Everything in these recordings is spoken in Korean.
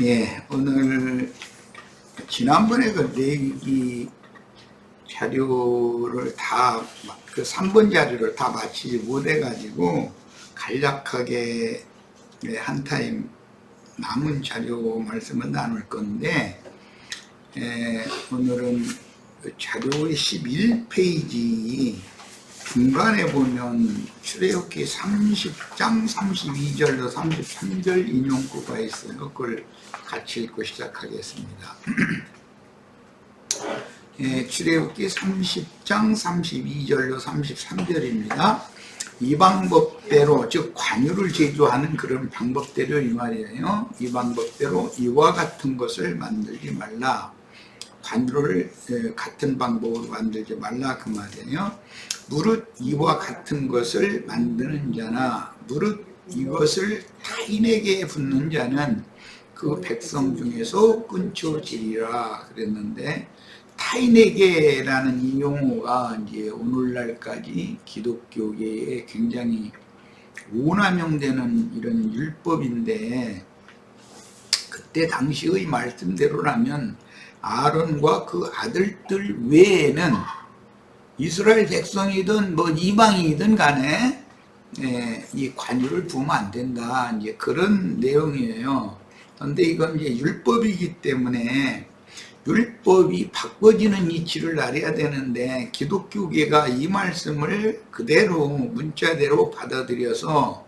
예, 오늘 지난번에 그 내기 자료를 다, 그 3번 자료를 다 마치지 못해가지고 간략하게 한 타임 남은 자료 말씀을 나눌 건데, 오늘은 그 자료의 11페이지 중간에 보면 출애굽기 30장 32절로 33절 인용구가 있어요. 그걸 같이 읽고 시작하겠습니다. 출애굽기 30장 32절로 33절입니다. 이 방법대로, 즉 관유를 제조하는 그런 방법대로 이 말이에요. 이 방법대로 이와 같은 것을 만들지 말라. 관유를 같은 방법으로 만들지 말라 그 말이에요. 무릇 이와 같은 것을 만드는 자나 무릇 이것을 타인에게 붓는 자는 그 백성 중에서 끊쳐지리라 그랬는데, 타인에게라는 이 용어가 이제 오늘날까지 기독교계에 굉장히 오남용되는 이런 율법인데, 그때 당시의 말씀대로라면 아론과 그 아들들 외에는 이스라엘 백성이든 뭐 이방이든 간에 이 관유를 부으면 안 된다, 이제 그런 내용이에요. 그런데 이건 이제 율법이기 때문에 율법이 바꿔지는 이치를 알아야 되는데, 기독교계가 이 말씀을 그대로 문자대로 받아들여서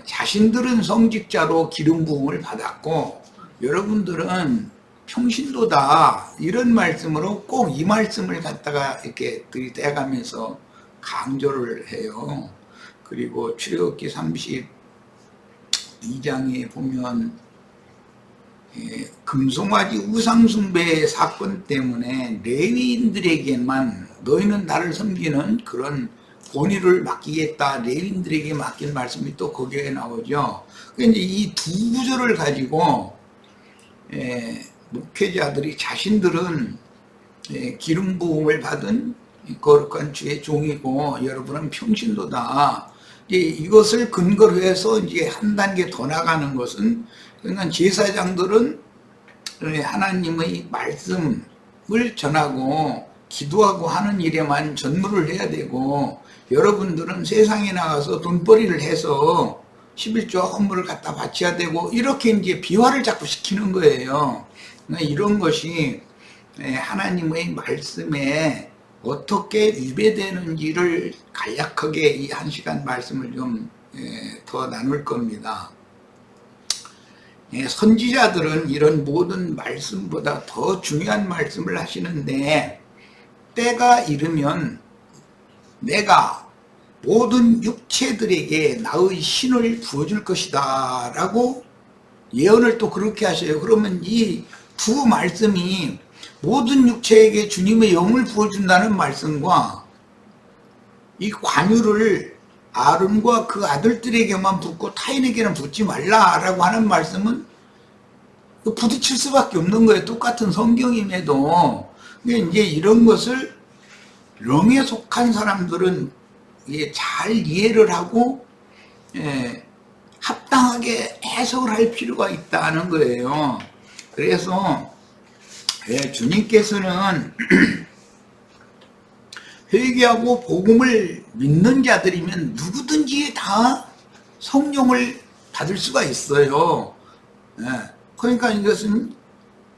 자신들은 성직자로 기름 부음을 받았고 여러분들은 평신도다, 이런 말씀으로 꼭 이 말씀을 갖다가 이렇게 들이대가면서 강조를 해요. 그리고 출애굽기 32장에 보면 금송아지 우상숭배 사건 때문에 레위인들에게만 너희는 나를 섬기는 그런 권위를 맡기겠다, 레위인들에게 맡긴 말씀이 또 거기에 나오죠. 그런데 이 두 구절을 가지고 목회자들이 자신들은 기름 부음을 받은 거룩한 주의 종이고 여러분은 평신도다, 이것을 근거로 해서 이제 한 단계 더 나가는 것은, 그러니까 제사장들은 하나님의 말씀을 전하고 기도하고 하는 일에만 전무를 해야 되고, 여러분들은 세상에 나가서 돈벌이를 해서 11조와 헌물을 갖다 바쳐야 되고, 이렇게 이제 비화를 자꾸 시키는 거예요. 이런 것이 하나님의 말씀에 어떻게 위배되는지를 간략하게 이 한 시간 말씀을 좀 더 나눌 겁니다. 선지자들은 이런 모든 말씀보다 더 중요한 말씀을 하시는데, 때가 이르면 내가 모든 육체들에게 나의 신을 부어줄 것이다 라고 예언을 또 그렇게 하셔요. 그러면 이 두 말씀이 모든 육체에게 주님의 영을 부어준다는 말씀과 이 관유를 아론과 그 아들들에게만 붓고 타인에게는 붓지 말라라고 하는 말씀은 부딪힐 수밖에 없는 거예요. 똑같은 성경임에도. 이제 이런 것을 영에 속한 사람들은 잘 이해를 하고 합당하게 해석을 할 필요가 있다는 거예요. 그래서 주님께서는 회개하고 복음을 믿는 자들이면 누구든지 다 성령을 받을 수가 있어요. 그러니까 이것은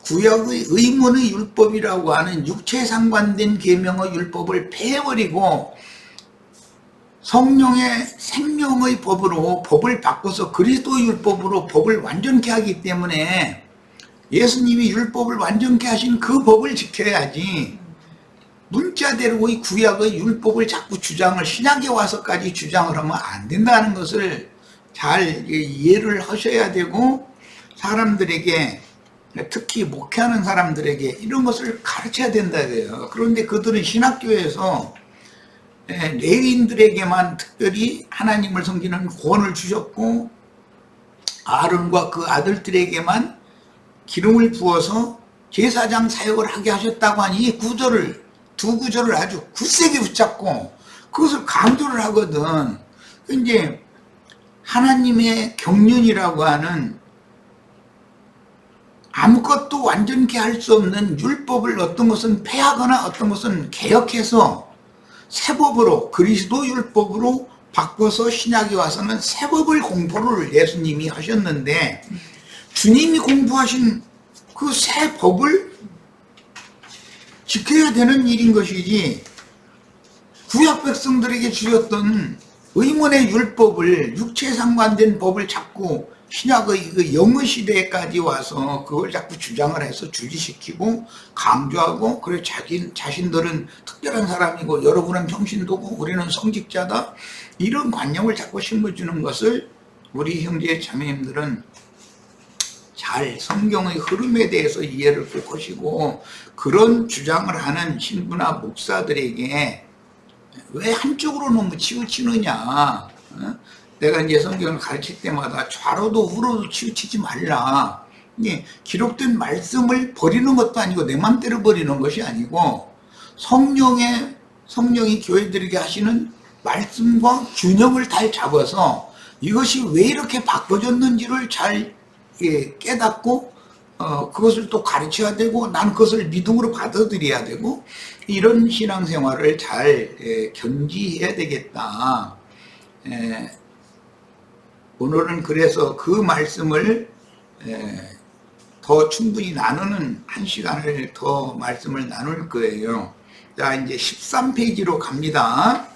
구약의 의문의 율법이라고 하는 육체에 상관된 계명의 율법을 폐해버리고 성령의 생명의 법으로 법을 바꿔서 그리스도의 율법으로 법을 완전케 하기 때문에, 예수님이 율법을 완전케 하신 그 법을 지켜야지 문자대로 이 구약의 율법을 자꾸 주장을, 신약에 와서까지 주장을 하면 안 된다는 것을 잘 이해를 하셔야 되고, 사람들에게, 특히 목회하는 사람들에게 이런 것을 가르쳐야 된다고요. 그런데 그들은 신학교에서 레위인들에게만 특별히 하나님을 섬기는 권을 주셨고, 아론과 그 아들들에게만 기름을 부어서 제사장 사역을 하게 하셨다고 하니, 이 두 구절을 아주 굳세게 붙잡고 그것을 강조를 하거든. 이제 하나님의 경륜이라고 하는 아무것도 완전케 할 수 없는 율법을 어떤 것은 폐하거나 어떤 것은 개혁해서 새법으로 그리스도 율법으로 바꿔서 신약에 와서는 새법을 공부를 예수님이 하셨는데 주님이 공부하신 그 새 법을 지켜야 되는 일인 것이지 구약 백성들에게 주셨던 의문의 율법을 육체에 상관된 법을 자꾸 신약의 그 영의 시대까지 와서 그걸 자꾸 주장을 해서 주지시키고 강조하고 그래 자신들은 특별한 사람이고 여러분은 평신도고 우리는 성직자다 이런 관념을 자꾸 심어주는 것을 우리 형제 자매님들은 잘 성경의 흐름에 대해서 이해를 꼭 하시고 그런 주장을 하는 신부나 목사들에게 왜 한쪽으로 너무 치우치느냐. 내가 이제 성경을 가르칠 때마다 좌로도 우로도 치우치지 말라. 이게 기록된 말씀을 버리는 것도 아니고 내 맘대로 버리는 것이 아니고 성령이 교회들에게 하시는 말씀과 균형을 잘 잡아서 이것이 왜 이렇게 바꿔졌는지를 잘 깨닫고 그것을 또 가르쳐야 되고 난 그것을 믿음으로 받아들여야 되고 이런 신앙생활을 잘 견지해야 되겠다. 오늘은 그래서 그 말씀을 더 충분히 나누는 한 시간을 더 말씀을 나눌 거예요. 자, 이제 13페이지로 갑니다.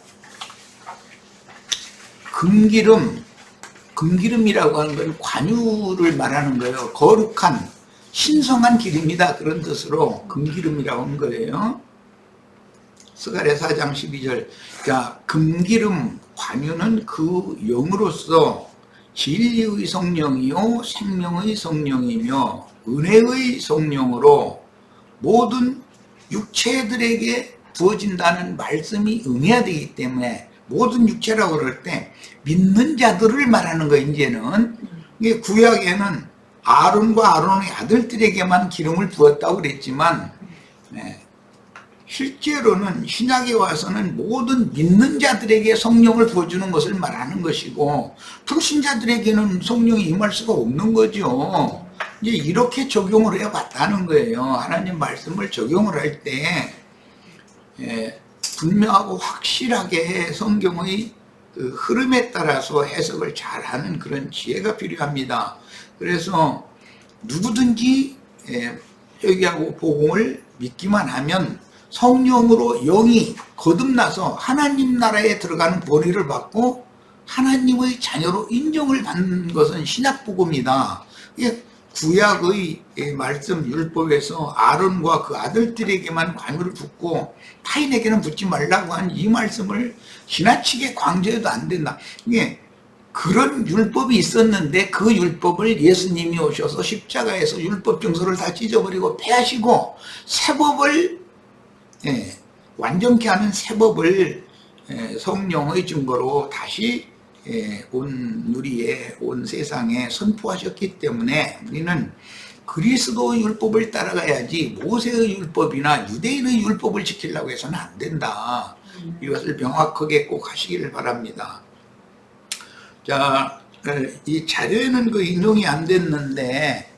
금기름이라고 하는 건 관유를 말하는 거예요. 거룩한 신성한 기름이다 그런 뜻으로 금기름이라고 한 거예요. 스가랴 4장 12절. 그러니까 금기름 관유는 그 영으로서 진리의 성령이요 생명의 성령이며 은혜의 성령으로 모든 육체들에게 부어진다는 말씀이 응해야 되기 때문에 모든 육체라고 그럴 때 믿는 자들을 말하는 거 이제는 이게 구약에는 아론과 아론의 아들들에게만 기름을 부었다고 그랬지만 실제로는 신약에 와서는 모든 믿는 자들에게 성령을 부어주는 것을 말하는 것이고 불신자들에게는 성령이 임할 수가 없는 거죠. 이제 이렇게 적용을 해봤다는 거예요. 하나님 말씀을 적용을 할 때 분명하고 확실하게 성경의 그 흐름에 따라서 해석을 잘하는 그런 지혜가 필요합니다. 그래서 누구든지 회개하고 복음을 믿기만 하면 성령으로 영이 거듭나서 하나님 나라에 들어가는 권위를 받고 하나님의 자녀로 인정을 받는 것은 신약복음이다. 구약의 말씀 율법에서 아론과 그 아들들에게만 관유를 붓고 타인에게는 붓지 말라고 한 이 말씀을 지나치게 강조해도 안 된다. 이게 그런 율법이 있었는데 그 율법을 예수님이 오셔서 십자가에서 율법 증서를 다 찢어버리고 폐하시고 새법을 완전케 하는 새법을 성령의 증거로 다시 온 세상에 선포하셨기 때문에 우리는 그리스도의 율법을 따라가야지 모세의 율법이나 유대인의 율법을 지키려고 해서는 안 된다. 이것을 명확하게 꼭 하시기를 바랍니다. 자, 이 자료에는 그 인용이 안 됐는데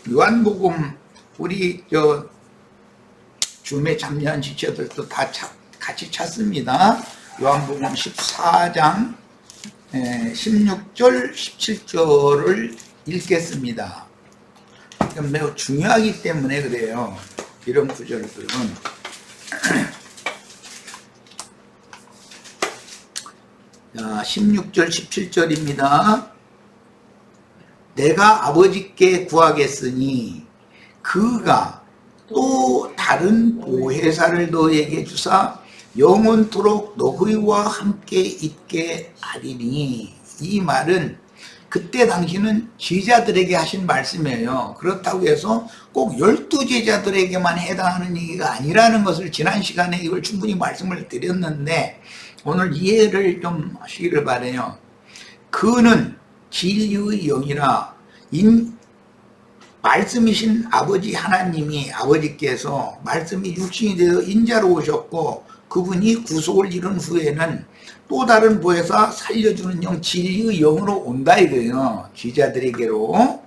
요한복음 우리 줌에 참여한 지체들도 다 같이 찾습니다. 요한복음 14장 16절 17절을 읽겠습니다. 매우 중요하기 때문에 그래요. 이런 구절들은 자, 16절 17절입니다. 내가 아버지께 구하겠으니 그가 또 다른 보혜사를 너에게 주사 영원토록 너희와 함께 있게 하리니. 이 말은 그때 당시는 제자들에게 하신 말씀이에요. 그렇다고 해서 꼭 12제자들에게만 해당하는 얘기가 아니라는 것을 지난 시간에 이걸 충분히 말씀을 드렸는데 오늘 이해를 좀 하시기를 바라요. 그는 진리의 영이라 말씀이신 아버지 하나님이 아버지께서 말씀이 육신이 되어 인자로 오셨고 그분이 구속을 이룬 후에는 또 다른 보혜사 살려주는 영 진리의 영으로 온다 이거예요. 제자들에게로.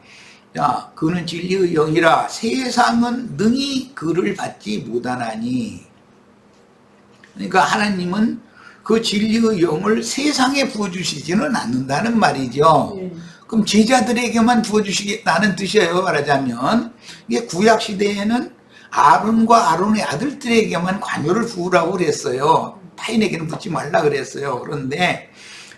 자, 그는 진리의 영이라 세상은 능히 그를 받지 못하나니. 그러니까 하나님은 그 진리의 영을 세상에 부어주시지는 않는다는 말이죠. 그럼 제자들에게만 부어주시겠다는 뜻이에요. 말하자면 이게 구약 시대에는 아론과 아론의 아들들에게만 관유를 부으라고 그랬어요. 타인에게는 붓지 말라 그랬어요. 그런데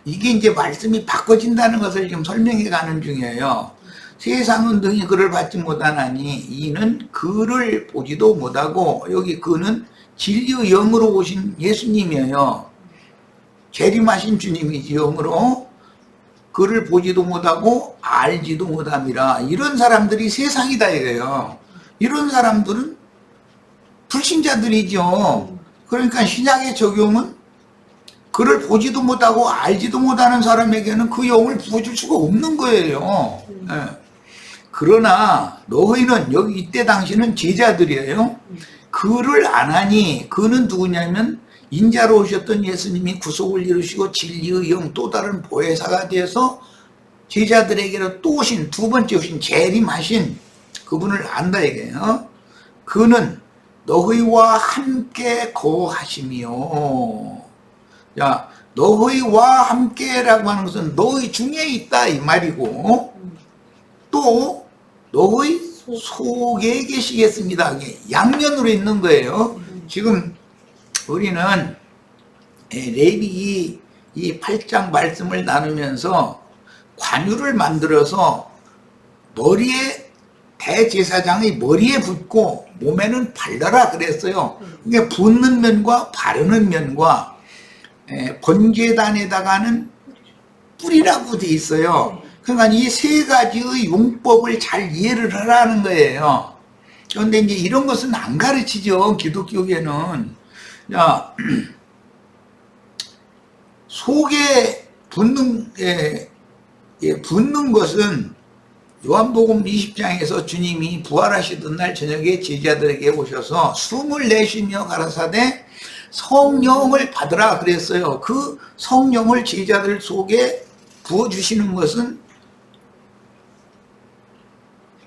이게 이제 말씀이 바꿔진다는 것을 지금 설명해 가는 중이에요. 세상은 능히 그를 받지 못하나니 이는 그를 보지도 못하고, 여기 그는 진리의 영으로 오신 예수님이에요. 재림하신 주님이지. 영으로 그를 보지도 못하고 알지도 못함이라. 이런 사람들이 세상이다 이래요. 이런 사람들은 불신자들이죠. 그러니까 신약의 적용은 그를 보지도 못하고 알지도 못하는 사람에게는 그 영을 부어줄 수가 없는 거예요. 예. 그러나 너희는, 여기 이때 당시는 제자들이에요. 그를 안 하니, 그는 누구냐면 인자로 오셨던 예수님이 구속을 이루시고 진리의 영, 또 다른 보혜사가 되어서 제자들에게로 또 오신, 두 번째 오신, 재림하신 그분을 안다 이게요. 그는 너희와 함께 거하시며. 자, 너희와 함께라고 하는 것은 너희 중에 있다 이 말이고, 또 너희 속에 계시겠습니다. 양면으로 있는 거예요. 지금 우리는 레위기 이 8장 말씀을 나누면서 관유를 만들어서 머리에, 대제사장의 머리에 붓고 몸에는 발라라 그랬어요. 이게 붓는 면과 바르는 면과 번제단에다가는 뿌리라고 돼 있어요. 그러니까 이 세 가지의 용법을 잘 이해를 하라는 거예요. 그런데 이제 이런 것은 안 가르치죠, 기독교계는. 자, 속에 붓는, 붓는 것은 요한복음 20장에서 주님이 부활하시던 날 저녁에 제자들에게 오셔서 숨을 내쉬며 가라사대 성령을 받으라 그랬어요. 그 성령을 제자들 속에 부어주시는 것은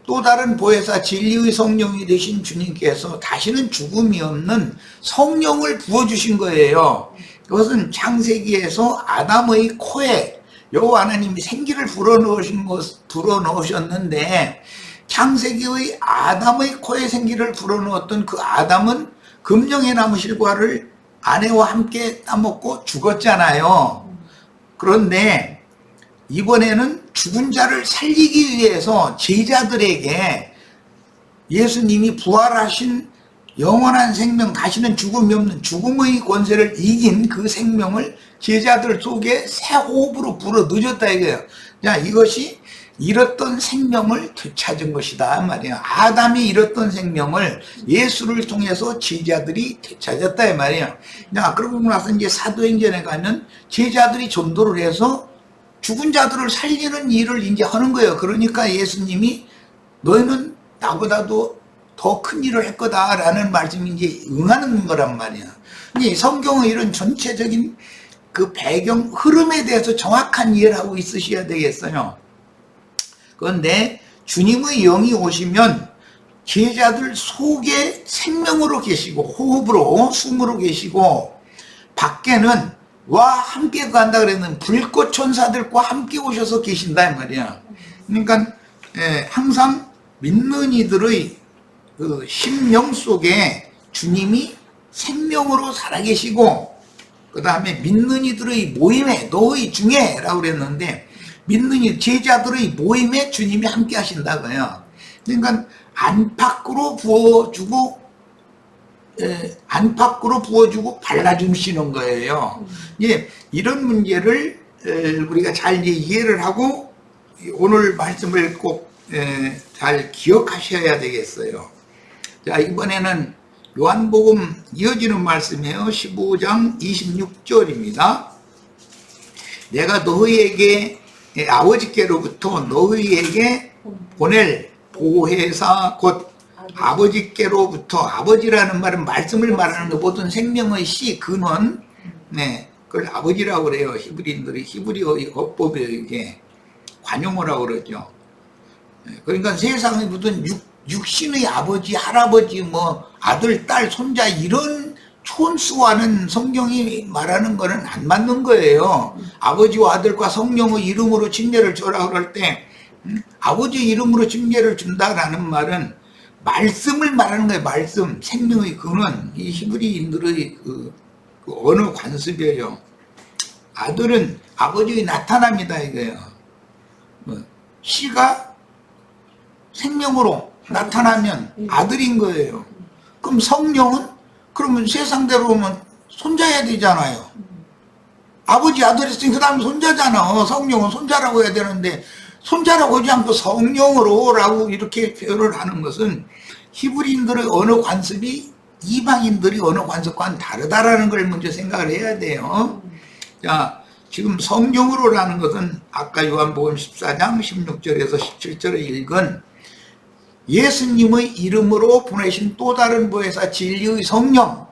또 다른 보혜사 진리의 성령이 되신 주님께서 다시는 죽음이 없는 성령을 부어주신 거예요. 그것은 창세기에서 아담의 코에 여호와 하나님이 생기를 불어넣으셨는데, 창세기의 아담의 코에 생기를 불어넣었던 그 아담은 금령의 나무 실과를 아내와 함께 따먹고 죽었잖아요. 그런데 이번에는 죽은 자를 살리기 위해서 제자들에게 예수님이 부활하신 영원한 생명, 다시는 죽음이 없는 죽음의 권세를 이긴 그 생명을 제자들 속에 새 호흡으로 불어 넣어줬다 이거예요. 자, 이것이 잃었던 생명을 되찾은 것이다 말이에요. 아담이 잃었던 생명을 예수를 통해서 제자들이 되찾았다 이 말이에요. 자, 그러고 나서 이제 사도행전에 가면 제자들이 전도를 해서 죽은 자들을 살리는 일을 이제 하는 거예요. 그러니까 예수님이 너희는 나보다도 더 큰 일을 할 거다라는 말씀이 이제 응하는 거란 말이야. 근데 성경의 이런 전체적인 그 배경 흐름에 대해서 정확한 이해를 하고 있으셔야 되겠어요. 그런데 주님의 영이 오시면 제자들 속에 생명으로 계시고 호흡으로 숨으로 계시고, 밖에는 와 함께 간다 그랬는 불꽃 천사들과 함께 오셔서 계신다 이 말이야. 그러니까 항상 믿는 이들의 그 심령 속에 주님이 생명으로 살아계시고, 그 다음에 믿는 이들의 모임에, 너희 중에 라고 그랬는데, 믿는 이 제자들의 모임에 주님이 함께 하신다고요. 그러니까 안팎으로 부어주고 발라주시는 거예요. 예, 이런 문제를 우리가 잘 이제 이해를 하고 오늘 말씀을 꼭 잘 기억하셔야 되겠어요. 자, 이번에는 요한복음 이어지는 말씀이에요. 15장 26절입니다. 내가 너희에게 아버지께로부터 너희에게 보낼 보혜사 곧 아버지께로부터, 아버지라는 말은 말씀을 말하는 거, 모든 생명의 씨, 근원, 그걸 아버지라고 그래요. 히브리인들이 히브리어 법법에 이게 관용어라고 그러죠. 그러니까 세상에 무슨 육신의 아버지, 할아버지, 뭐 아들, 딸, 손자 이런 촌수와는 성경이 말하는 거는 안 맞는 거예요. 아버지와 아들과 성령의 이름으로 징례를 줘라 그럴 때 아버지 이름으로 징례를 준다라는 말은 말씀을 말하는 거예요. 말씀, 생명의 근원. 이 히브리인들의 그 언어 관습이에요. 아들은 아버지의 나타남이다 이거예요. 씨가 생명으로 나타나면 아들인 거예요. 그럼 성령은 그러면 세상대로 오면 손자야 되잖아요. 아버지 아들 했으니 그 다음에 손자잖아. 성령은 손자라고 해야 되는데 손자라고 하지 않고 성령으로 라고 이렇게 표현을 하는 것은 히브리인들의 언어 관습이 이방인들이 언어 관습과는 다르다라는 걸 먼저 생각을 해야 돼요. 자, 지금 성령으로라는 것은 아까 요한복음 14장 16절에서 17절에 읽은 예수님의 이름으로 보내신 또 다른 보혜사 진리의 성령,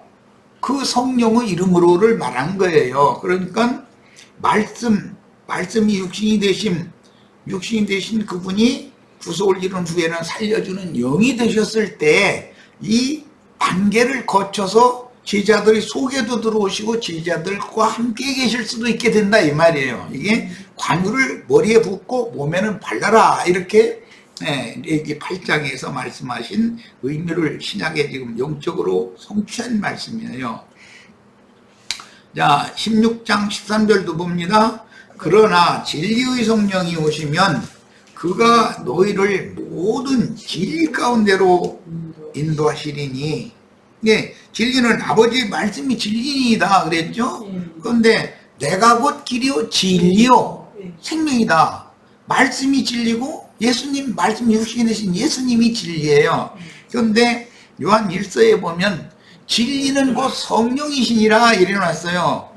그 성령의 이름으로를 말한 거예요. 그러니까 말씀이 육신이 되신 그분이 구속을 이룬 후에는 살려주는 영이 되셨을 때 이 단계를 거쳐서 제자들이 속에도 들어오시고 제자들과 함께 계실 수도 있게 된다 이 말이에요. 이게 관유를 머리에 붓고 몸에는 발라라 이렇게 레위기 8장에서 말씀하신 의미를 신약에 지금 영적으로 성취한 말씀이에요. 자, 16장 13절도 봅니다. 그러나 진리의 성령이 오시면 그가 너희를 모든 진리 가운데로 인도하시리니. 예, 진리는 아버지의 말씀이 진리이다 그랬죠. 그런데 내가 곧 길이요 진리요 생명이다. 말씀이 진리고 예수님 말씀이 육신이 되신 예수님이 진리예요. 그런데 요한 1서에 보면 진리는 곧 성령이시니라 이래놨어요.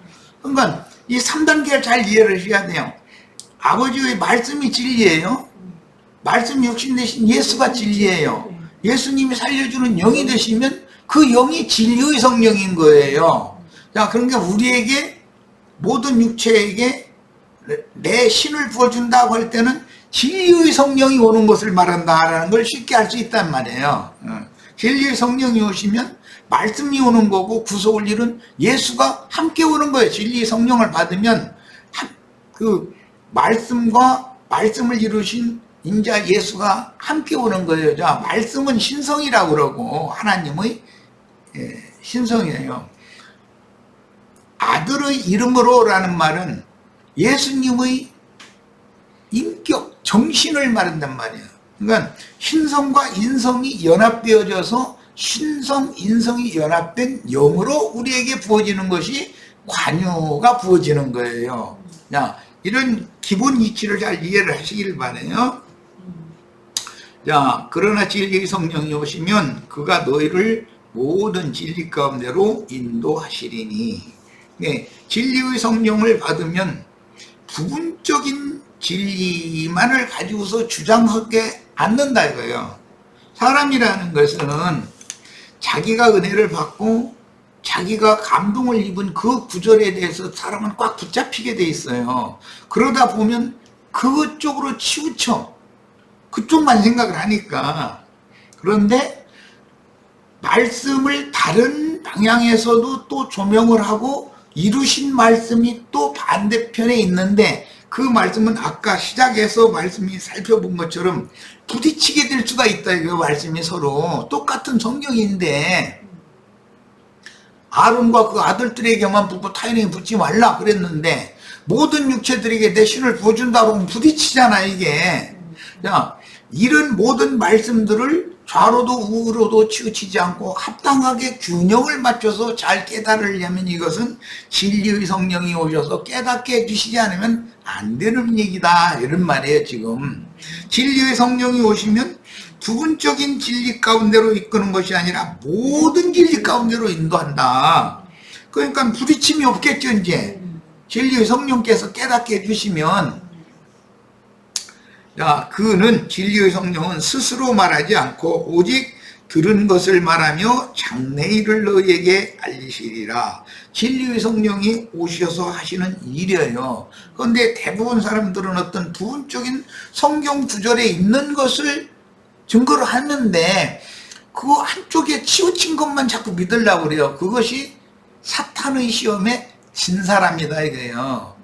그러니까 이 3단계를 잘 이해를 해야 돼요. 아버지의 말씀이 진리예요. 말씀이 육신 되신 예수가 진리예요. 예수님이 살려주는 영이 되시면 그 영이 진리의 성령인 거예요. 자, 그러니까 우리에게 모든 육체에게 내 신을 부어준다고 할 때는 진리의 성령이 오는 것을 말한다라는 걸 쉽게 알 수 있단 말이에요. 진리의 성령이 오시면 말씀이 오는 거고 구속을 이룬 예수가 함께 오는 거예요. 진리의 성령을 받으면 그 말씀을 이루신 인자 예수가 함께 오는 거예요. 자, 말씀은 신성이라고 그러고 하나님의 신성이에요. 아들의 이름으로라는 말은 예수님의 인격, 정신을 말한단 말이에요. 그러니까 신성과 인성이 연합되어져서 신성, 인성이 연합된 영으로 우리에게 부어지는 것이 관유가 부어지는 거예요. 자, 이런 기본 이치를 잘 이해를 하시길 바라요. 자, 그러나 진리의 성령이 오시면 그가 너희를 모든 진리 가운데로 인도하시리니. 네, 진리의 성령을 받으면 부분적인 진리만을 가지고서 주장하게 않는다 이거예요. 사람이라는 것은 자기가 은혜를 받고 자기가 감동을 입은 그 구절에 대해서 사람은 꽉 붙잡히게 돼 있어요. 그러다 보면 그쪽으로 치우쳐. 그쪽만 생각을 하니까. 그런데 말씀을 다른 방향에서도 또 조명을 하고 이루신 말씀이 또 반대편에 있는데 그 말씀은 아까 시작에서 말씀이 살펴본 것처럼 부딪히게 될 수가 있다. 그 말씀이 서로 똑같은 성경인데 아론과 그 아들들에게만 붓고 타인에게 붓지 말라 그랬는데 모든 육체들에게 내 신을 부어준다고 하면 부딪히잖아 이게. 자, 이런 모든 말씀들을 좌로도 우로도 치우치지 않고 합당하게 균형을 맞춰서 잘 깨달으려면 이것은 진리의 성령이 오셔서 깨닫게 해주시지 않으면 안 되는 얘기다 이런 말이에요. 지금 진리의 성령이 오시면 부분적인 진리 가운데로 이끄는 것이 아니라 모든 진리 가운데로 인도한다. 그러니까 부딪힘이 없겠죠. 이제 진리의 성령께서 깨닫게 해주시면, 자, 그는 진리의 성령은 스스로 말하지 않고 오직 들은 것을 말하며 장래일을 너희에게 알리시리라. 진리의 성령이 오셔서 하시는 일이에요. 그런데 대부분 사람들은 어떤 부분적인 성경 구절에 있는 것을 증거로 하는데 그 한쪽에 치우친 것만 자꾸 믿으려고 그래요. 그것이 사탄의 시험에 진 사람이다 이거예요.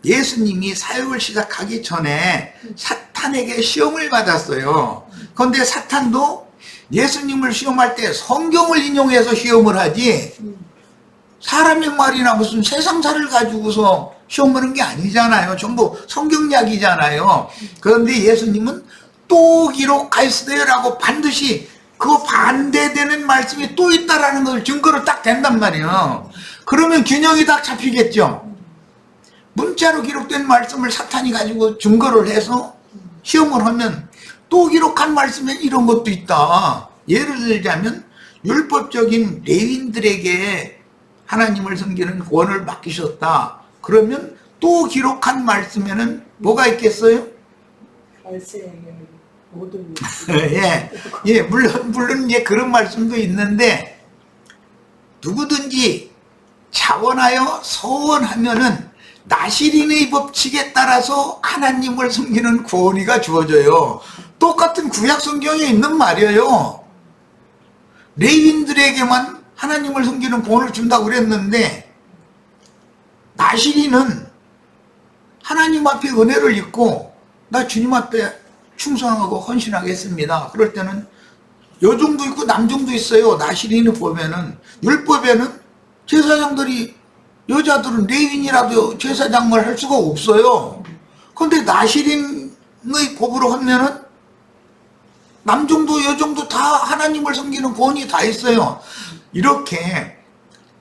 예수님이 사역을 시작하기 전에 사탄에게 시험을 받았어요. 그런데 사탄도 예수님을 시험할 때 성경을 인용해서 시험을 하지 사람의 말이나 무슨 세상사를 가지고서 시험하는 게 아니잖아요. 전부 성경 이야기잖아요. 그런데 예수님은 또 기록하였으되라고 반드시 그 반대되는 말씀이 또 있다라는 걸 증거로 딱 된단 말이에요. 그러면 균형이 딱 잡히겠죠. 문자로 기록된 말씀을 사탄이 가지고 증거를 해서 시험을 하면 또 기록한 말씀에 이런 것도 있다. 예를 들자면 율법적인 레위인들에게 하나님을 섬기는 권을 맡기셨다. 그러면 또 기록한 말씀에는 뭐가 있겠어요? 모든 예, 물론 이제 그런 말씀도 있는데 누구든지 자원하여 서원하면은 나시린의 법칙에 따라서 하나님을 섬기는 권위가 주어져요. 똑같은 구약 성경에 있는 말이에요. 레위인들에게만 하나님을 섬기는 권을 준다고 그랬는데 나시린은 하나님 앞에 은혜를 입고 나 주님 앞에 충성하고 헌신하겠습니다. 그럴 때는 여종도 있고 남종도 있어요. 나시린을 보면은 율법에는 제사장들이 여자들은 레위인이라도 제사장을 할 수가 없어요. 그런데 나시린의 법으로 하면은 남종도 여종도 다 하나님을 섬기는 권이 다 있어요. 이렇게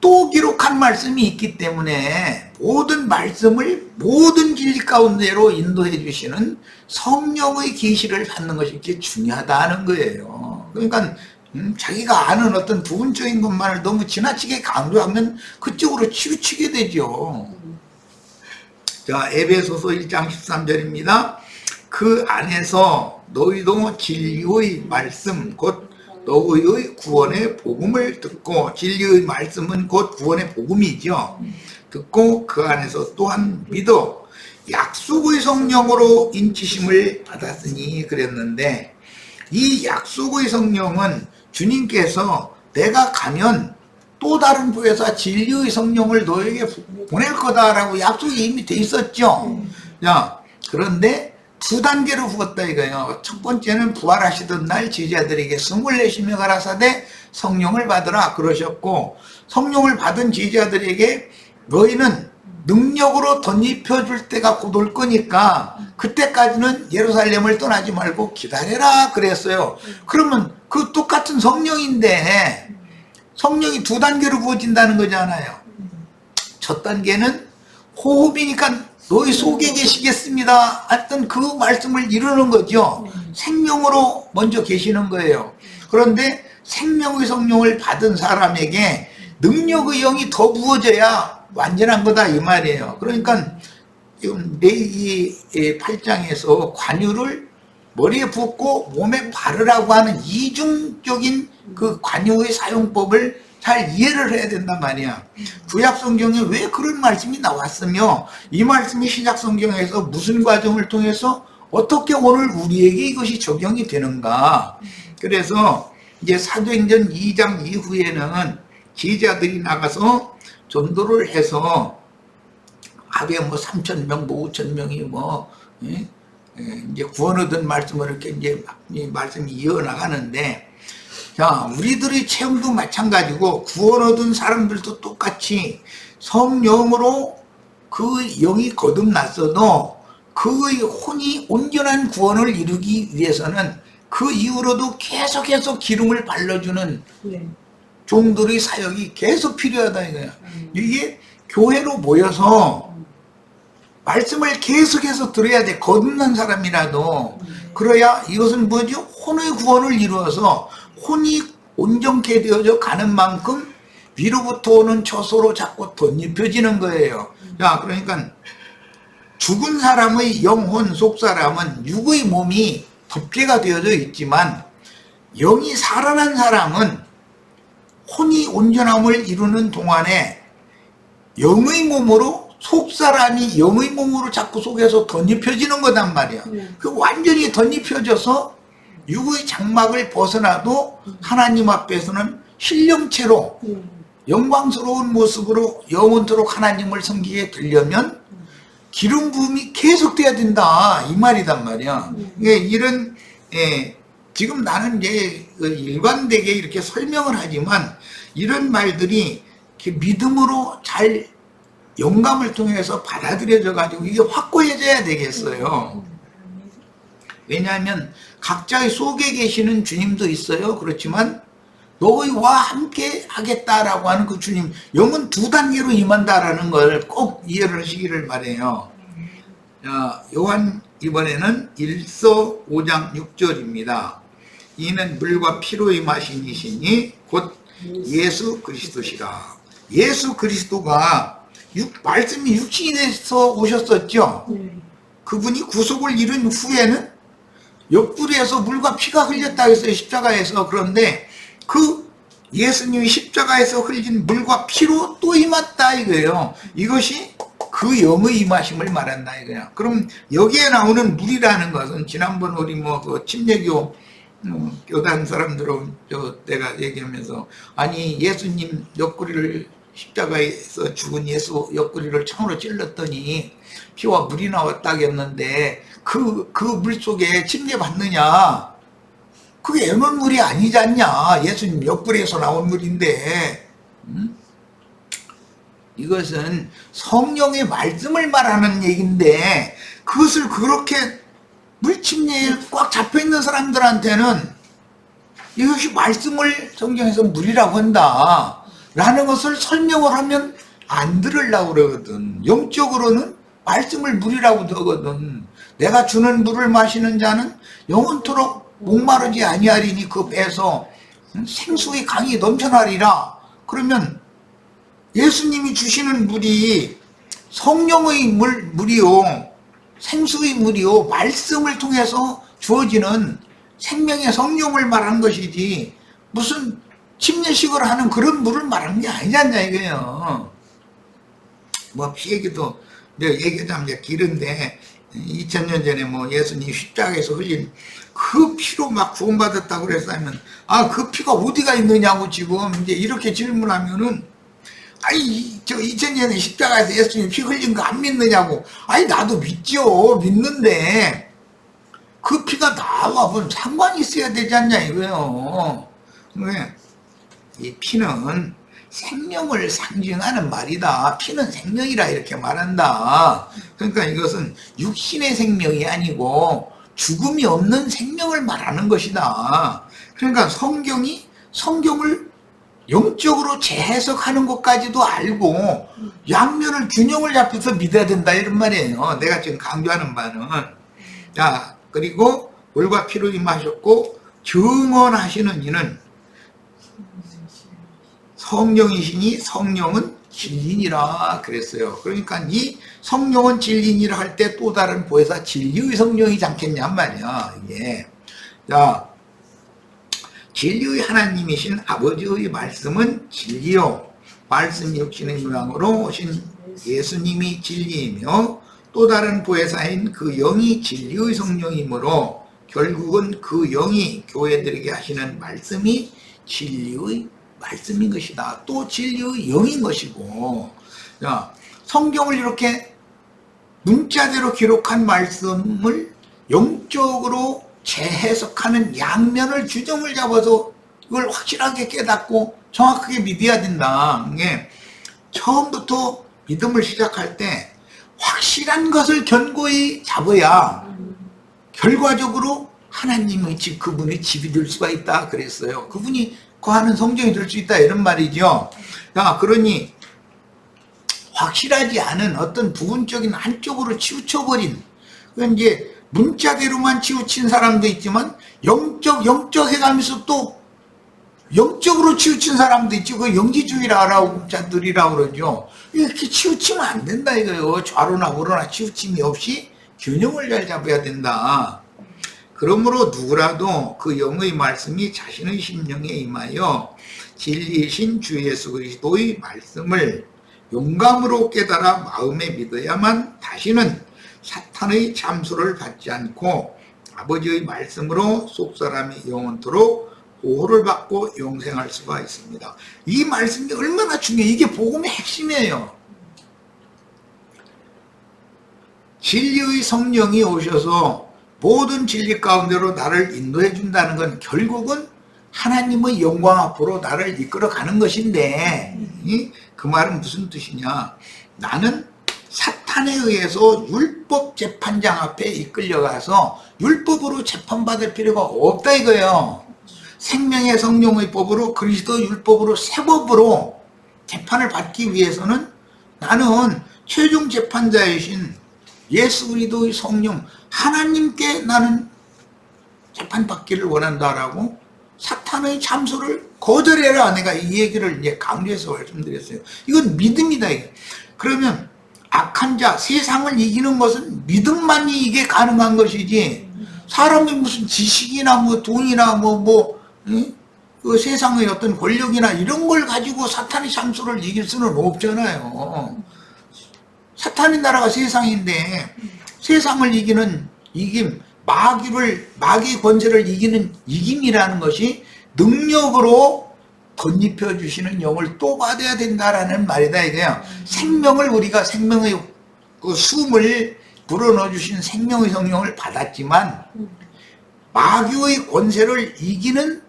또 기록한 말씀이 있기 때문에 모든 말씀을 모든 진리 가운데로 인도해 주시는 성령의 계시를 받는 것이 이렇게 중요하다는 거예요. 그러니까 자기가 아는 어떤 부분적인 것만을 너무 지나치게 강조하면 그쪽으로 치우치게 되죠. 자, 에베소서 1장 13절입니다. 그 안에서 너희도 진리의 말씀 곧 너희의 구원의 복음을 듣고, 진리의 말씀은 곧 구원의 복음이죠. 듣고 그 안에서 또한 믿어 약속의 성령으로 인치심을 받았으니 그랬는데, 이 약속의 성령은 주님께서 내가 가면 또 다른 보혜사 진리의 성령을 너에게 보낼 거다라고 약속이 이미 돼 있었죠. 자, 그런데 두 단계로 부었다 이거예요. 첫 번째는 부활하시던 날 제자들에게 24시며 가라사대 성령을 받으라 그러셨고, 성령을 받은 제자들에게 너희는 능력으로 덧입혀줄 때가 곧 올 거니까 그때까지는 예루살렘을 떠나지 말고 기다려라 그랬어요. 그러면 그 똑같은 성령인데 성령이 두 단계로 부어진다는 거잖아요. 첫 단계는 호흡이니까 너희 속에 계시겠습니다 했던 그 말씀을 이루는 거죠. 생명으로 먼저 계시는 거예요. 그런데 생명의 성령을 받은 사람에게 능력의 영이 더 부어져야 완전한 거다 이 말이에요. 그러니까 지금 레위기 8장에서 관유를 머리에 붓고 몸에 바르라고 하는 이중적인 그 관유의 사용법을 잘 이해를 해야 된단 말이야. 구약 성경에 왜 그런 말씀이 나왔으며 이 말씀이 신약 성경에서 무슨 과정을 통해서 어떻게 오늘 우리에게 이것이 적용이 되는가. 그래서 이제 사도행전 2장 이후에는 제자들이 나가서 전도를 해서 하루에 뭐 3,000명, 뭐 5,000명이 이제 구원 얻은 말씀을 이렇게 이제 말씀이 이어나가는데, 자, 우리들의 체험도 마찬가지고 구원 얻은 사람들도 똑같이 성령으로 그 영이 거듭났어도 그의 혼이 온전한 구원을 이루기 위해서는 그 이후로도 계속해서 기름을 발라주는 종들의 사역이 계속 필요하다 이거야. 이게 교회로 모여서 말씀을 계속해서 들어야 돼. 거듭난 사람이라도. 그래야 이것은 뭐죠? 혼의 구원을 이루어서 혼이 온전케 되어져 가는 만큼 위로부터 오는 처소로 자꾸 덧입혀지는 거예요. 자, 그러니까 죽은 사람의 영혼 속사람은 육의 몸이 덮개가 되어져 있지만 영이 살아난 사람은 혼이 온전함을 이루는 동안에 영의 몸으로, 속사람이 영의 몸으로 자꾸 속에서 덧입혀지는 거단 말이야. 그 완전히 덧입혀져서 육의 장막을 벗어나도 하나님 앞에서는 신령체로 영광스러운 모습으로 영원토록 하나님을 섬기게 되려면 기름 부음이 계속돼야 된다, 이 말이단 말이야. 이런 지금 나는 이제 일관되게 이렇게 설명을 하지만 이런 말들이 이렇게 믿음으로 잘 영감을 통해서 받아들여져 가지고 이게 확고해져야 되겠어요. 왜냐하면 각자의 속에 계시는 주님도 있어요. 그렇지만 너희와 함께 하겠다라고 하는 그 주님, 영은 두 단계로 임한다라는 걸 꼭 이해를 하시기를 바라요. 요한 이번에는 1서 5장 6절입니다. 이는 물과 피로 임하신 이시니 곧 예수 그리스도시라. 예수 그리스도가 말씀이 육신이 돼서 오셨었죠. 그분이 구속을 이룬 후에는 옆구리에서 물과 피가 흘렸다 했어요, 십자가에서. 그런데 그 예수님이 십자가에서 흘린 물과 피로 또 임했다 이거예요. 이것이 그 영의 임하심을 말한다 이거야. 그럼 여기에 나오는 물이라는 것은 지난번 우리 그 침례교 교단 사람들은 내가 얘기하면서, 아니 예수님 옆구리를, 십자가에서 죽은 예수 옆구리를 창으로 찔렀더니 피와 물이 나왔다겠는데 그 물 속에 침례 받느냐? 그게 애물물이 아니지 않냐? 예수님 옆구리에서 나온 물인데. 이것은 성령의 말씀을 말하는 얘기인데, 그것을 그렇게 물침례에 꽉 잡혀있는 사람들한테는 이것이 말씀을 성경에서 물이라고 한다 라는 것을 설명을 하면 안 들으려고 그러거든. 영적으로는 말씀을 물이라고 하거든. 내가 주는 물을 마시는 자는 영원토록 목마르지 아니하리니 그 배에서 생수의 강이 넘쳐나리라. 그러면 예수님이 주시는 물이 성령의 물이요, 생수의 물이요, 말씀을 통해서 주어지는 생명의 성령을 말한 것이지 무슨 침례식을 하는 그런 물을 말하는 게 아니지 않냐 이거예요. 뭐 피 얘기도 내가 얘기하자면 이제 길은데, 2000년 전에 예수님 십자가에서 흘린 그 피로 막 구원받았다고 그랬으면, 그 피가 어디가 있느냐고 지금 이제 이렇게 질문하면은, 아니 2000년에 십자가에서 예수님 피 흘린 거 안 믿느냐고. 아니 나도 믿죠. 믿는데 그 피가 나와 뭐 상관이 있어야 되지 않냐 이거예요. 왜? 이 피는 생명을 상징하는 말이다. 피는 생명이라 이렇게 말한다. 그러니까 이것은 육신의 생명이 아니고 죽음이 없는 생명을 말하는 것이다. 그러니까 성경을 영적으로 재해석하는 것까지도 알고 양면을 균형을 잡혀서 믿어야 된다 이런 말이에요. 내가 지금 강조하는 바는. 자, 그리고 물과 피로 임하셨고 증언하시는 이는 성령이시니 성령은 진리니라 그랬어요. 그러니까 이 성령은 진리니라 할 때 또 다른 보혜사 진리의 성령이지 않겠냐 말이야. 이게. 자, 진리의 하나님이신 아버지의 말씀은 진리요, 말씀이 육신의 모양으로 오신 예수님이 진리이며 또 다른 보혜사인 그 영이 진리의 성령이므로 결국은 그 영이 교회들에게 하시는 말씀이 진리의 말씀인 것이다. 또 진리의 영인 것이고. 자, 성경을 이렇게 문자대로 기록한 말씀을 영적으로 재해석하는 양면을 규정을 잡아서 이걸 확실하게 깨닫고 정확하게 믿어야 된다. 이게 처음부터 믿음을 시작할 때 확실한 것을 견고히 잡아야 결과적으로 하나님의 집, 그분의 집이 될 수가 있다 그랬어요. 그분이 거하는 성전이 될 수 있다 이런 말이죠. 자, 그러니 확실하지 않은 어떤 부분적인 한쪽으로 치우쳐버린, 그건 이제 문자대로만 치우친 사람도 있지만 영적 해가면서 또 영적으로 치우친 사람도 있죠. 그 영지주의라고 자들이라고 그러죠. 이렇게 치우치면 안 된다 이거예요. 좌로나 우로나 치우침이 없이 균형을 잘 잡아야 된다. 그러므로 누구라도 그 영의 말씀이 자신의 심령에 임하여 진리이신 주 예수 그리스도의 말씀을 용감으로 깨달아 마음에 믿어야만 다시는 사탄의 잠수를 받지 않고 아버지의 말씀으로 속사람이 영원토록 보호를 받고 영생할 수가 있습니다. 이 말씀이 얼마나 중요해요. 이게 복음의 핵심이에요. 진리의 성령이 오셔서 모든 진리 가운데로 나를 인도해 준다는 건 결국은 하나님의 영광 앞으로 나를 이끌어가는 것인데, 그 말은 무슨 뜻이냐? 나는 사탄에 의해서 율법 재판장 앞에 이끌려가서 율법으로 재판받을 필요가 없다 이거예요. 생명의 성령의 법으로, 그리스도 율법으로, 새 법으로 재판을 받기 위해서는 나는 최종 재판자이신 예수 그리스도의 성령 하나님께 나는 재판받기를 원한다라고 사탄의 참소를 거절해라. 내가 이 얘기를 이제 강조해서 말씀드렸어요. 이건 믿음이다. 이게. 그러면 악한 자, 세상을 이기는 것은 믿음만이 이게 가능한 것이지, 사람이 무슨 지식이나 뭐 돈이나 그 세상의 어떤 권력이나 이런 걸 가지고 사탄의 참소를 이길 수는 없잖아요. 사탄의 나라가 세상인데 세상을 이기는 이김, 마귀의 권세를 이기는 이김이라는 것이 능력으로 덧입혀 주시는 영을 또 받아야 된다라는 말이다 이거야. 생명을 우리가 생명의 그 숨을 불어넣어 주신 생명의 성령을 받았지만 마귀의 권세를 이기는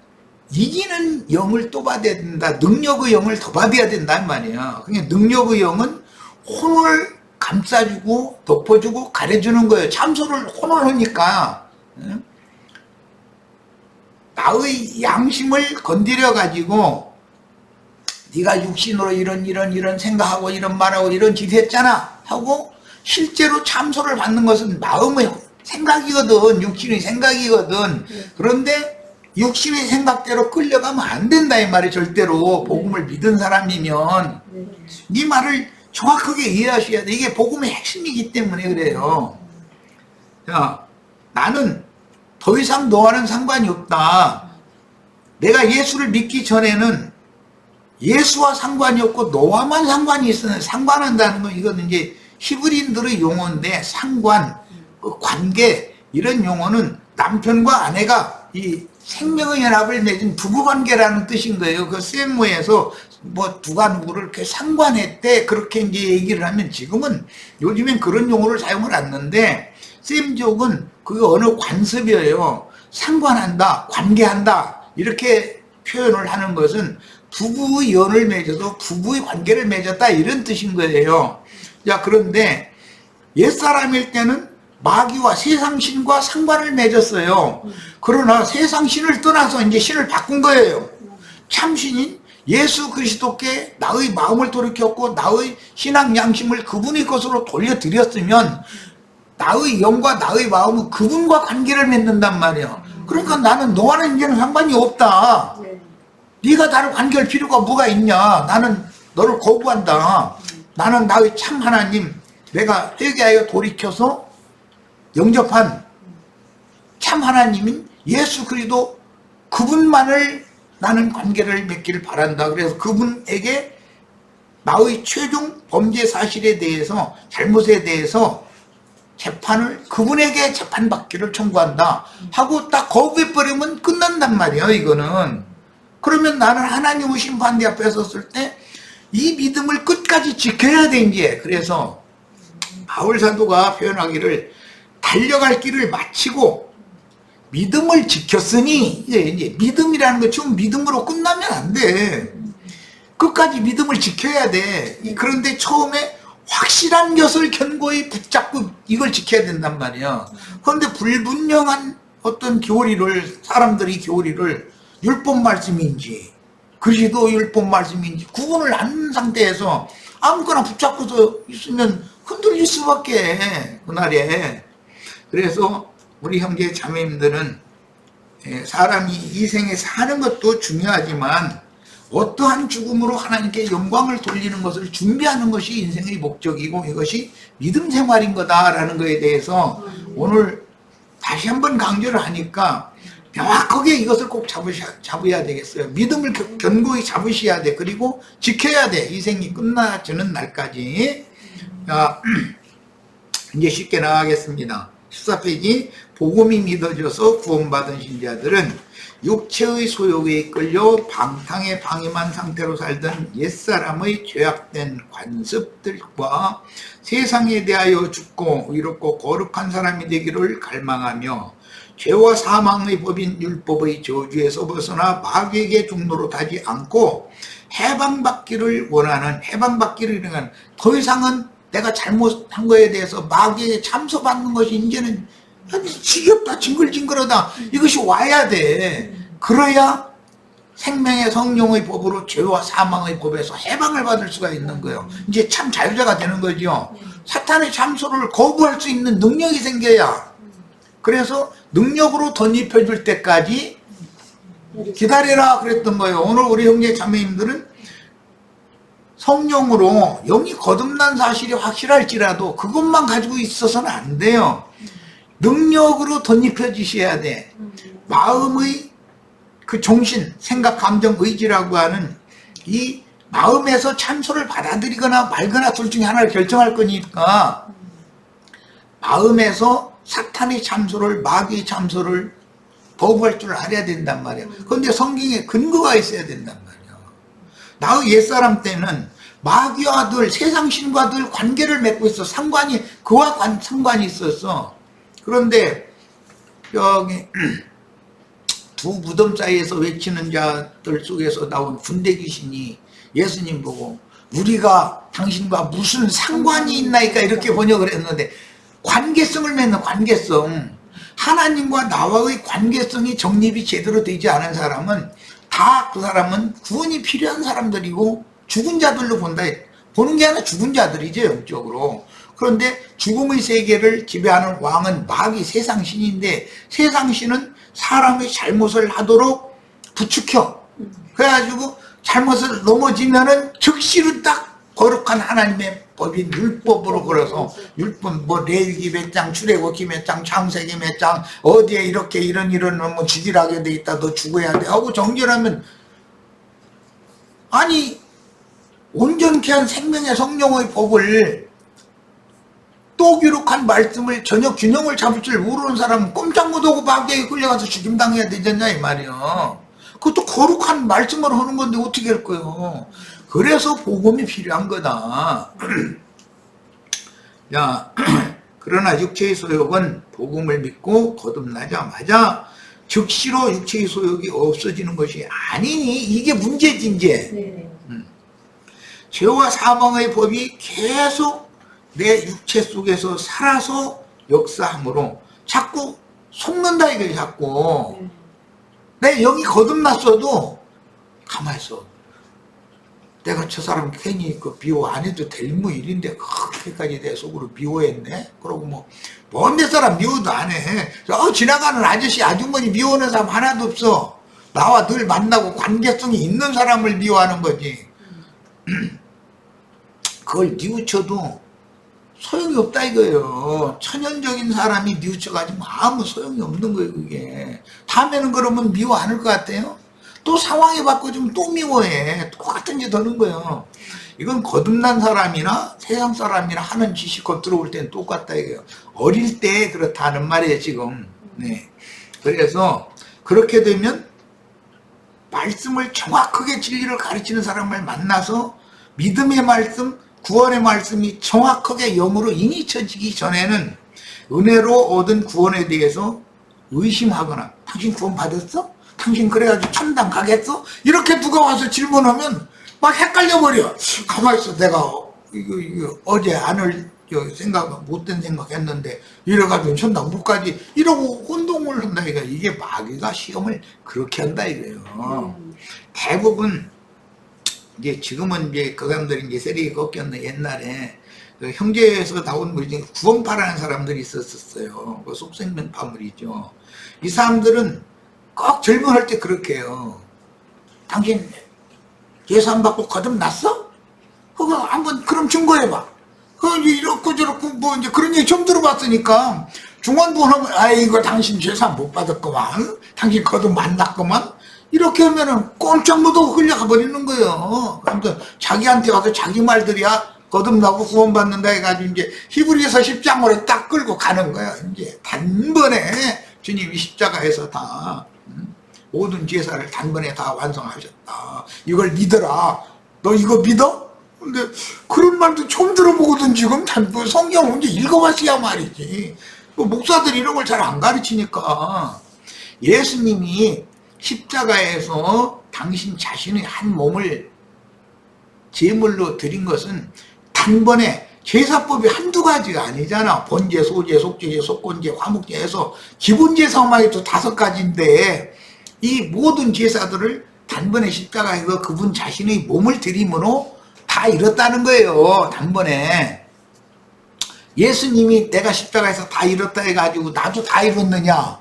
영을 또 받아야 된다. 능력의 영을 더 받아야 된다는 말이야. 그러니까 능력의 영은 혼을 감싸주고 덮어주고 가려주는 거예요. 참소를 혼을 하니까 나의 양심을 건드려 가지고 네가 육신으로 이런 생각하고 이런 말하고 이런 짓 했잖아 하고 실제로 참소를 받는 것은 마음의 생각이거든. 육신의 생각이거든. 그런데 육신의 생각대로 끌려가면 안 된다 이 말이 절대로. 복음을 믿은 사람이면 네 말을 정확하게 이해하셔야 돼. 이게 복음의 핵심이기 때문에 그래요. 자, 나는 더 이상 너와는 상관이 없다. 내가 예수를 믿기 전에는 예수와 상관이 없고 너와만 상관이 있었는데, 상관한다는 건 이건 이제 히브리인들의 용어인데, 상관, 그 관계, 이런 용어는 남편과 아내가 이 생명의 연합을 맺은 부부관계라는 뜻인 거예요. 그 세모에서 뭐 누가 누구를 이렇게 상관했대 그렇게 이제 얘기를 하면, 지금은 요즘엔 그런 용어를 사용을 않는데 셈족은 그게 어느 관습이에요. 상관한다, 관계한다 이렇게 표현을 하는 것은 부부의 연을 맺어서 부부의 관계를 맺었다 이런 뜻인 거예요. 자, 그런데 옛사람일 때는 마귀와 세상신과 상관을 맺었어요. 그러나 세상신을 떠나서 이제 신을 바꾼 거예요. 참신인 예수 그리스도께 나의 마음을 돌이켰고 나의 신앙 양심을 그분의 것으로 돌려드렸으면 나의 영과 나의 마음은 그분과 관계를 맺는단 말이야. 그러니까 나는 너와는 이제는 상관이 없다. 네가 나를 관계할 필요가 뭐가 있냐. 나는 너를 거부한다. 나는 나의 참 하나님, 내가 회개하여 돌이켜서 영접한 참 하나님인 예수 그리스도 그분만을 나는 관계를 맺기를 바란다. 그래서 그분에게 나의 최종 범죄 사실에 대해서, 잘못에 대해서 재판을 그분에게 재판받기를 청구한다 하고 딱 거부해버리면 끝난단 말이에요. 이거는. 그러면 나는 하나님의 심판대 앞에 섰을 때 이 믿음을 끝까지 지켜야 돼 이제. 그래서 바울 사도가 표현하기를 달려갈 길을 마치고 믿음을 지켰으니, 이제 믿음이라는 거 지금 믿음으로 끝나면 안 돼. 끝까지 믿음을 지켜야 돼. 그런데 처음에 확실한 것을 견고히 붙잡고 이걸 지켜야 된단 말이야. 그런데 불분명한 어떤 교리를, 사람들이 교리를 율법 말씀인지 그리스도 율법 말씀인지 구분을 안 하는 상태에서 아무거나 붙잡고서 있으면 흔들릴 수밖에, 그날에. 그래서 우리 형제 자매님들은 사람이 이 생에 사는 것도 중요하지만 어떠한 죽음으로 하나님께 영광을 돌리는 것을 준비하는 것이 인생의 목적이고 이것이 믿음 생활인 거다라는 것에 대해서 오늘 다시 한번 강조를 하니까 명확하게 이것을 꼭 잡아야 되겠어요. 믿음을 견고히 잡으셔야 돼. 그리고 지켜야 돼. 이 생이 끝나지는 날까지. 자, 이제 쉽게 나가겠습니다. 14페이지. 복음이 믿어져서 구원받은 신자들은 육체의 소욕에 이끌려 방탕에 방임한 상태로 살던 옛사람의 죄악된 관습들과 세상에 대하여 죽고 의롭고 거룩한 사람이 되기를 갈망하며 죄와 사망의 법인 율법의 저주에서 벗어나 마귀에게 종로로 타지 않고 해방받기를 원하는, 해방받기를 더 이상은 내가 잘못한 거에 대해서 마귀에게 참소받는 것이 이제는 지겹다, 징글징글하다, 이것이 와야 돼. 그래야 생명의 성령의 법으로 죄와 사망의 법에서 해방을 받을 수가 있는 거예요. 이제 참 자유자가 되는 거죠. 사탄의 참소를 거부할 수 있는 능력이 생겨야. 그래서 능력으로 덧입혀줄 때까지 기다려라 그랬던 거예요. 오늘 우리 형제 자매님들은 성령으로 영이 거듭난 사실이 확실할지라도 그것만 가지고 있어서는 안 돼요. 능력으로 덧입혀지셔야 돼. 마음의 그 정신, 생각, 감정, 의지라고 하는 이 마음에서 참소를 받아들이거나 말거나 둘 중에 하나를 결정할 거니까 마음에서 사탄의 참소를, 마귀의 참소를 거부할 줄 알아야 된단 말이에요. 그런데 성경에 근거가 있어야 된단 말이에요. 나의 옛사람 때는 마귀와 늘 세상 신과 늘 관계를 맺고 있어. 상관이, 그와 상관이 있었어. 그런데 여기 두 무덤 사이에서 외치는 자들 속에서 나온 군대 귀신이 예수님 보고 우리가 당신과 무슨 상관이 있나이까 이렇게 번역을 했는데, 관계성을 맺는 관계성, 하나님과 나와의 관계성이 정립이 제대로 되지 않은 사람은 다 그 사람은 구원이 필요한 사람들이고 죽은 자들로 본다. 보는 게 아니라 죽은 자들이죠, 영적으로. 그런데 죽음의 세계를 지배하는 왕은 마귀 세상신인데, 세상신은 사람의 잘못을 하도록 부추겨. 그래가지고 잘못을 넘어지면은 즉시로 딱 거룩한 하나님의 법인 율법으로 걸어서, 율법 뭐 레위기 몇 장, 출애굽기 몇 장, 창세기 몇 장, 어디에 이렇게 이런 뭐 죽이라게 돼 있다, 너 죽어야 돼 하고 정결하면, 아니 온전케 한 생명의 성령의 법을, 또 기록한 말씀을 전혀 균형을 잡을 줄 모르는 사람은 꼼짝 못하고 마귀에게 끌려가서 죽임당해야 되잖냐 이 말이요. 그것도 거룩한 말씀을 하는 건데 어떻게 할 거예요. 그래서 복음이 필요한 거다. 야, 그러나 육체의 소욕은 복음을 믿고 거듭나자마자 즉시로 육체의 소욕이 없어지는 것이 아니니, 이게 문제지 이제. 죄와 사망의 법이 계속 내 육체 속에서 살아서 역사함으로 자꾸 속는다 이거예요. 자꾸 내 영이 거듭났어도 가만히 있어. 내가 저 사람 괜히 그 미워 안 해도 될 뭐 일인데 그렇게까지 내 속으로 미워했네. 그러고 뭐 먼 데 사람 미워도 안 해. 지나가는 아저씨 아주머니 미워하는 사람 하나도 없어. 나와 늘 만나고 관계성이 있는 사람을 미워하는 거지. 그걸 뉘우쳐도 소용이 없다 이거예요. 천연적인 사람이 뉘우쳐가지고 아무 소용이 없는 거예요. 그게 다음에는 그러면 미워 안 할 것 같아요? 또 상황이 바꿔주면 또 미워해. 똑같은 짓 하는 거예요. 이건 거듭난 사람이나 세상 사람이나 하는 짓이 겉들어올 때는 똑같다 이거예요. 어릴 때 그렇다는 말이에요 지금. 네. 그래서 그렇게 되면 말씀을 정확하게 진리를 가르치는 사람을 만나서 믿음의 말씀, 구원의 말씀이 정확하게 영으로 인이쳐지기 전에는 은혜로 얻은 구원에 대해서 의심하거나, 당신 구원 받았어? 당신 그래가지고 천당 가겠어? 이렇게 누가 와서 질문하면 막 헷갈려 버려. 가만히 있어. 내가 이거 어제 안을 생각, 못된 생각했는데 이래가지고 천당 못 가지. 이러고 혼동을 한다 이거. 이게 마귀가 시험을 그렇게 한다 이거예요. 대부분 이제 지금은 이제 그 사람들이 이제 세력이 꺾였네. 옛날에 그 형제에서 나온 분 중에 구원파라는 사람들이 있었어요. 그 속생명 파물이죠. 이 사람들은 꼭 질문할 때 그렇게 해요. 당신 예수 안 받고 거듭났어? 그거 한번 그럼 증거해봐. 이렇고 저렇고 뭐 이제 그런 얘기 처음 들어봤으니까 중원부원하면 아이고 당신 재산 못 받았구만, 당신 거듭 만났구만, 이렇게 하면은 꼼짝 못하고 흘려가 버리는 거예요. 그러니까 자기한테 가서 자기 말들이야 거듭나고 구원받는다 해가지고 이제 히브리서 10장으로 딱 끌고 가는 거야. 이제 단번에 주님이 십자가에서 다 모든 제사를 단번에 다 완성하셨다. 이걸 믿어라. 너 이거 믿어? 근데 그런 말도 처음 들어보거든. 지금 성경 언제 읽어봤어야 말이지. 목사들이 이런 걸 잘 안 가르치니까. 예수님이 십자가에서 당신 자신의 한 몸을 제물로 드린 것은 단번에 제사법이 한두 가지가 아니잖아. 번제, 소제, 속죄제, 속건제, 화목제 해서 기본 제사만 해도 5가지인데 이 모든 제사들을 단번에 십자가에서 그분 자신의 몸을 드림으로 다 이뤘다는 거예요. 단번에. 예수님이 내가 십자가에서 다 이뤘다 해가지고 나도 다 이뤘느냐?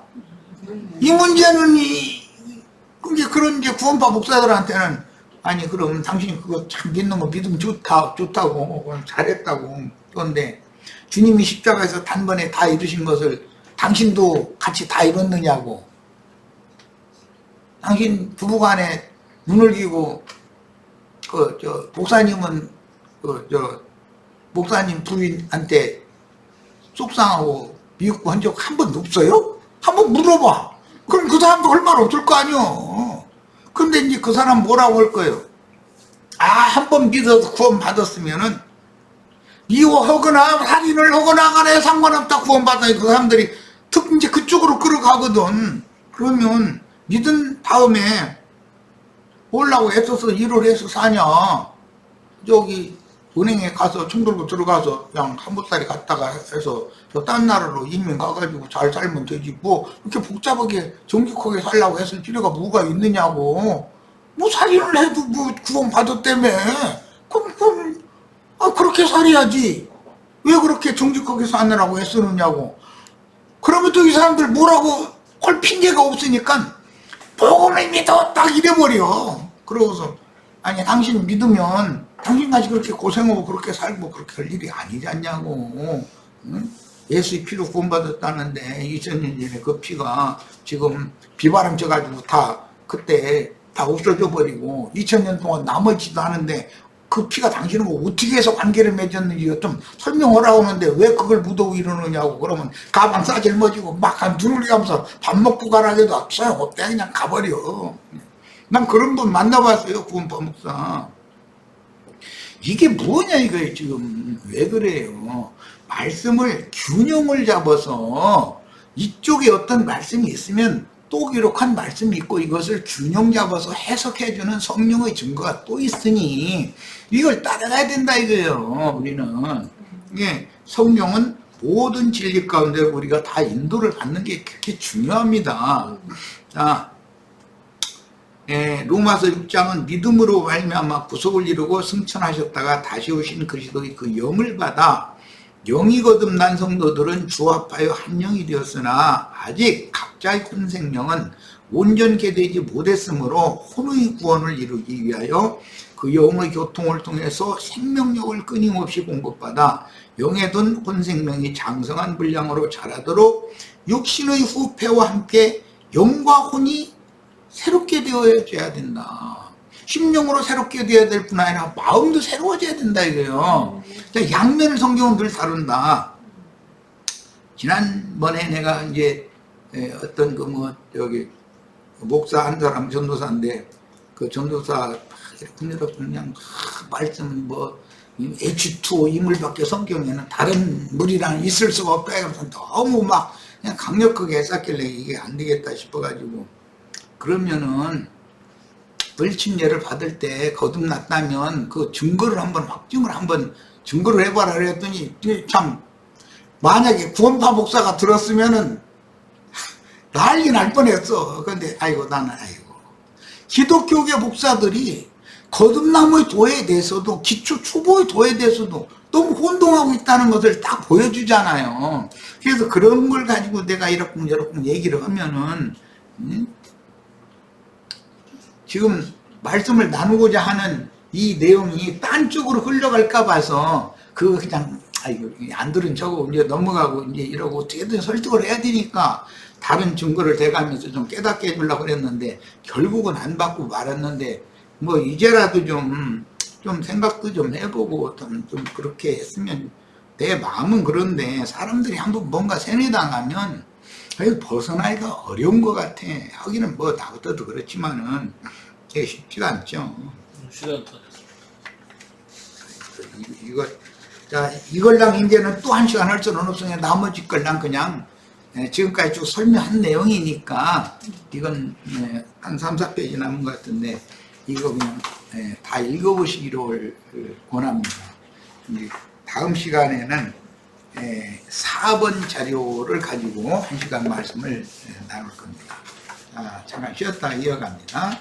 이 문제는 이제 그런 이제 구원파 목사들한테는 아니 그럼 당신이 그거 참 믿는 거 믿으면 좋다고 잘했다고. 그런데 주님이 십자가에서 단번에 다 이루신 것을 당신도 같이 다 이뤘느냐고. 당신 부부간에 눈을 기고 목사님은 목사님 부인한테 속상하고 미흡고 한 적 한 번도 없어요? 한번 물어봐. 그럼 그 사람도 얼마나 없을 거 아니요. 근데 이제 그 사람 뭐라고 할 거예요? 한 번 믿어서 구원 받았으면은 미워하거나 살인을 하거나 간에 상관없다 구원받아. 그 사람들이 이제 그쪽으로 끌어가거든. 그러면 믿은 다음에 뭐라고 애써서 일을 해서 사냐? 저기 은행에 가서 총 들고 들어가서 그냥 한보따리 갔다가 해서 저 딴 나라로 이민 가가지고 잘 살면 되지. 뭐 이렇게 복잡하게 정직하게 살라고 했을 필요가 뭐가 있느냐고. 뭐 살인을 해도 뭐 구원 받았다며. 그럼 그렇게 살아야지. 왜 그렇게 정직하게 사느라고 애쓰느냐고. 그러면 또 이 사람들 뭐라고 할 핑계가 없으니까 복음을 믿어 딱 이래버려. 그러고서 아니 당신 믿으면 당신같이 그렇게 고생하고 그렇게 살고 그렇게 할 일이 아니지 않냐고. 응? 예수의 피로 구원받았다는데 2000년 전에 그 피가 지금 비바람 쪄가지고 다 그때 다 없어져 버리고 2000년 동안 남아있지도 않은데 그 피가 당신하고 어떻게 해서 관계를 맺었는지 좀 설명하라고 하는데 왜 그걸 묻어 이러느냐고. 그러면 가방 싸질머지고 막 한 눈을 감면서 밥 먹고 가라 해도 소용없대. 그냥 가버려. 난 그런 분 만나봤어요. 구원파 목사. 이게 뭐냐 이거예요. 지금 왜 그래요. 말씀을 균형을 잡아서 이쪽에 어떤 말씀이 있으면 또 기록한 말씀이 있고 이것을 균형 잡아서 해석해주는 성령의 증거가 또 있으니 이걸 따라가야 된다 이거예요. 우리는 이게 성령은 모든 진리 가운데 우리가 다 인도를 받는 게 그렇게 중요합니다. 자, 로마서 6장은 믿음으로 말미암아 구속을 이루고 승천하셨다가 다시 오신 그리스도의 그 영을 받아 영이 거듭난 성도들은 주 합하여 한 영이 되었으나 아직 각자의 혼생명은 온전케 되지 못했으므로 혼의 구원을 이루기 위하여 그 영의 교통을 통해서 생명력을 끊임없이 공급받아 영에 둔 혼생명이 장성한 분량으로 자라도록 육신의 후패와 함께 영과 혼이 새롭게 되어져야 된다. 심령으로 새롭게 되어야 될 뿐 아니라 마음도 새로워져야 된다 이거예요. 양면을 성경은 늘 다룬다. 지난번에 내가 이제 어떤 여기 목사 한 사람 전도사인데 그 전도사 그냥 말씀 H2O 인물밖에 성경에는 다른 물이랑 있을 수가 없다 해서 너무 막 그냥 강력하게 했었길래 이게 안 되겠다 싶어가지고 그러면은 불침례를 받을 때 거듭났다면 그 증거를 확증을 증거를 해봐라 그랬더니 참 만약에 구원파 목사가 들었으면은 난리 날 뻔했어. 근데 기독교계 목사들이 거듭남의 도에 대해서도 기초 초보의 도에 대해서도 너무 혼동하고 있다는 것을 딱 보여주잖아요. 그래서 그런 걸 가지고 내가 이렇게 얘기를 하면은 지금 말씀을 나누고자 하는 이 내용이 딴 쪽으로 흘러갈까 봐서 그거 그냥 아이고, 안 들은 척하고 이제 넘어가고 이제 이러고 어떻게든 설득을 해야 되니까 다른 증거를 대가면서 좀 깨닫게 해주려고 그랬는데 결국은 안 받고 말았는데 뭐 이제라도 좀 생각도 좀 해보고 좀 그렇게 했으면 내 마음은 그런데 사람들이 한번 뭔가 세뇌당하면 벗어나기가 어려운 것 같아. 하기는 뭐 나부터도 그렇지만은 그게 쉽지가 않죠. 자, 이걸랑 이제는 또 1시간 할 수는 없으니 나머지 걸랑 그냥 지금까지 쭉 설명한 내용이니까 이건 한 3, 4페이지 남은 것 같은데 이거 그냥 다 읽어보시기를 권합니다. 다음 시간에는 4번 자료를 가지고 1시간 말씀을 나눌 겁니다. 자, 잠깐 쉬었다 이어갑니다.